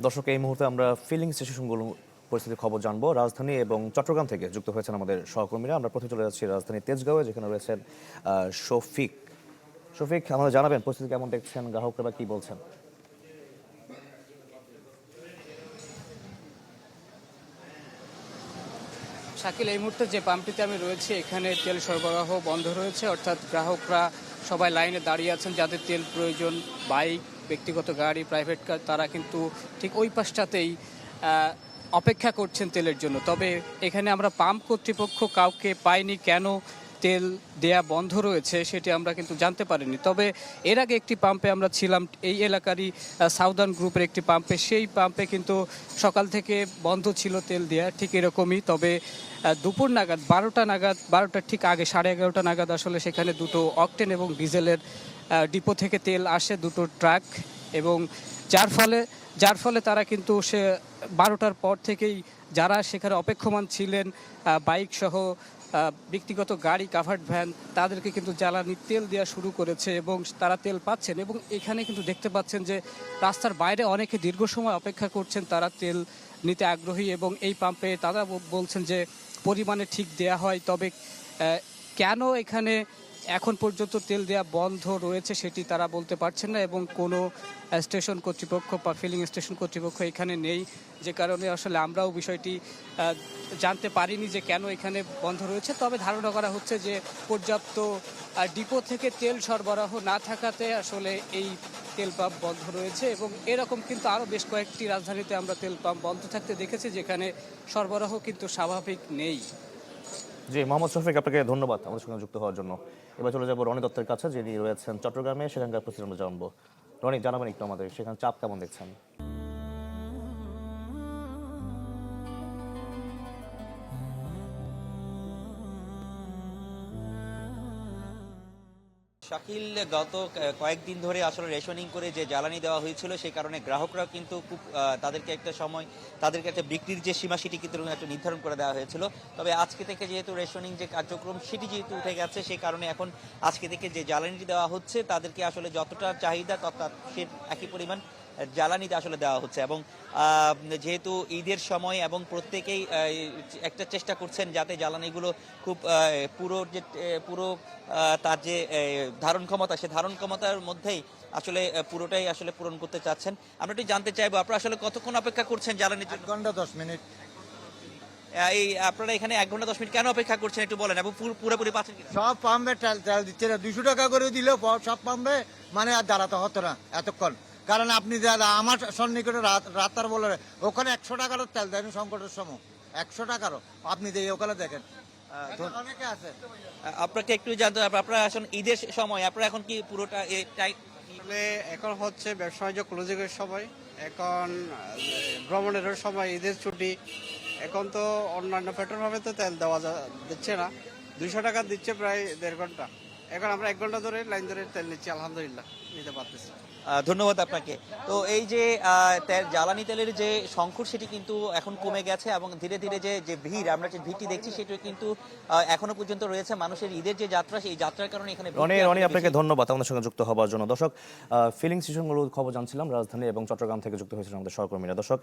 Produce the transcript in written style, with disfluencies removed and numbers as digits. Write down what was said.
দর্শক, এই মুহূর্তে আমরা ফিলিং স্টেশনগুলো পরিস্থিতির খবর জানবো। রাজধানী এবং চট্টগ্রাম থেকে যুক্ত হয়েছেন আমাদের সহকর্মীরা। আমরা প্রথমে চলে যাচ্ছি রাজধানী তেজগাঁওয়ে, যেখানে রয়েছেন শফিক। শফিক, আমাদের জানাবেন পরিস্থিতি কেমন দেখছেন, গ্রাহকরা বা কি বলছেন? শাকিল, এই মুহূর্তে যে পাম্পটিতে আমি রয়েছি এখানে তেল সরবরাহ বন্ধ রয়েছে, অর্থাৎ গ্রাহকরা সবাই লাইনে দাঁড়িয়ে আছেন। যাদের তেল প্রয়োজন, বাইক, ব্যক্তিগত গাড়ি, প্রাইভেট কার, তারা কিন্তু ঠিক ওই পাশটাতেই অপেক্ষা করছেন তেলের জন্য। তবে এখানে আমরা পাম্প কর্তৃপক্ষ কাউকে পাইনি। কেন তেল দেয়া বন্ধ রয়েছে সেটি আমরা কিন্তু জানতে পারিনি। তবে এর আগে একটি পাম্পে আমরা ছিলাম, এই এলাকারই সাউদার্ন গ্রুপের একটি পাম্পে। সেই পাম্পে কিন্তু সকাল থেকে বন্ধ ছিল তেল দেয়া, ঠিক এরকমই। তবে দুপুর নাগাদ 12টা নাগাদ, 12টার ঠিক আগে 11:30 নাগাদ আসলে সেখানে দুটো অকটেন এবং ডিজেলের ডিপো থেকে তেল আসে, দুটো ট্রাক। এবং যার ফলে তারা কিন্তু 12টার পর থেকেই যারা সেখানে অপেক্ষমান ছিলেন, বাইক সহ ব্যক্তিগত গাড়ি, কাভার্ড ভ্যান, তাদেরকে কিন্তু জ্বালানি তেল দেওয়া শুরু করেছে এবং তারা তেল পাচ্ছেন। এবং এখানে কিন্তু দেখতে পাচ্ছেন যে রাস্তার বাইরে অনেকে দীর্ঘ সময় অপেক্ষা করছেন, তারা তেল নিতে আগ্রহী। এবং এই পাম্পে তারা বলছেন যে পরিমাণে ঠিক দেয়া হয়। তবে কেন এখানে এখন পর্যন্ত তেল দেওয়া বন্ধ রয়েছে সেটি তারা বলতে পারছেন না। এবং কোনো স্টেশন কর্তৃপক্ষ বা ফিলিং স্টেশন কর্তৃপক্ষ এখানে নেই, যে কারণে আসলে আমরাও বিষয়টি জানতে পারিনি যে কেন এখানে বন্ধ রয়েছে। তবে ধারণা করা হচ্ছে যে পর্যাপ্ত ডিপো থেকে তেল সরবরাহ না থাকাতে আসলে এই তেল পাম্প বন্ধ রয়েছে। এবং এরকম কিন্তু আরও বেশ কয়েকটি রাজধানীতে আমরা তেল পাম্প বন্ধ থাকতে দেখেছি, যেখানে সরবরাহ কিন্তু স্বাভাবিক নেই। জি, মোহাম্মদ শফিক, আপনাকে ধন্যবাদ আমাদের সঙ্গে যুক্ত হওয়ার জন্য। এবার চলে যাবো রনি দত্তের কাছে, যিনি রয়েছেন চট্টগ্রামে। সেখানকার পরিস্থিতি আমরা জানবো। রনি, জানাবেন একটু আমাদের সেখানে চাপ কেমন দেখছেন? শাকিল, গত কয়েকদিন ধরে আসলে রেশনিং করে যে জ্বালানি দেওয়া হয়েছিল সেই কারণে গ্রাহকরা কিন্তু খুব তাদেরকে একটা বিক্রির যে সীমা সেটি কিন্তু একটা নির্ধারণ করে দেওয়া হয়েছিল। তবে আজকে থেকে যেহেতু রেশনিং যে কার্যক্রম সেটি যেহেতু উঠে গেছে, সেই কারণে এখন আজকে থেকে যে জ্বালানিটি দেওয়া হচ্ছে তাদেরকে আসলে যতটা চাহিদা তত সে একই পরিমাণ জ্বালানিতে আসলে দেওয়া হচ্ছে। এবং যেহেতু ঈদের সময় এবং প্রত্যেকেই একটা চেষ্টা করছেন যাতে জ্বালানিগুলো খুব পুরো তার যে ধারণ ক্ষমতা, সে ধারণ ক্ষমতার মধ্যেই আসলে পুরোটাই আসলে পূরণ করতে চাচ্ছেন। আমরা একটু জানতে চাইবো, আপনারা আসলে কতক্ষণ অপেক্ষা করছেন জ্বালানির জন্য? 1 ঘন্টা 10 মিনিট। এই আপনারা এখানে 1 ঘন্টা 10 মিনিট কেন অপেক্ষা করছেন একটু বলেন, এবং পুরোপুরি পাচ্ছেন কিনা? সব পাম্পে তেল দিচ্ছে না, 200 টাকা করে দিলেও সব পাম্পে মানে আর দাঁড়াতে হতো না এতক্ষণ। কারণ আপনি আমার সন্নিকটে রাতার বলে ওখানে 100 টাকারও তেল দেন সংকটের সময়, 100 টাকারও আপনি ওখানে দেখেন অনেকে আছে। আপনাকে একটু জানতে হবে, আপনারা আসলে ঈদের সময় আপনারা এখন কি পুরোটা আসলে এখন হচ্ছে ব্যবসা বাণিজ্য ক্লোজিংয়ের সময়, এখন ভ্রমণেরও সময়, ঈদের ছুটি। এখন তো অন্যান্য পেট্রোল পাম্পে তো তেল দিচ্ছে না, 200 টাকা দিচ্ছে প্রায় 1.5 ঘন্টা। এখন আমরা 1 ঘন্টা ধরে লাইন ধরে তেল নিচ্ছি, আলহামদুলিল্লাহ নিতে পারতেছি। ধন্যবাদ আপনাকে। তো এই যে জ্বালানি তেলের যে সংকট সেটি কিন্তু এখন কমে গেছে, এবং ধীরে ধীরে যে ভিড়, আমরা যে ভিড়টি দেখছি সেটা কিন্তু এখনো পর্যন্ত রয়েছে। মানুষের ঈদের যে যাত্রা, সেই যাত্রার কারণে এখানে রনি, আপনাকে ধন্যবাদ আমাদের সঙ্গে যুক্ত হওয়ার জন্য। দর্শক, ফিলিং স্টেশনগুলোর খবর জানছিলাম রাজধানী এবং চট্টগ্রাম থেকে যুক্ত হয়েছিলেন আমাদের সহকর্মীরা। দর্শক,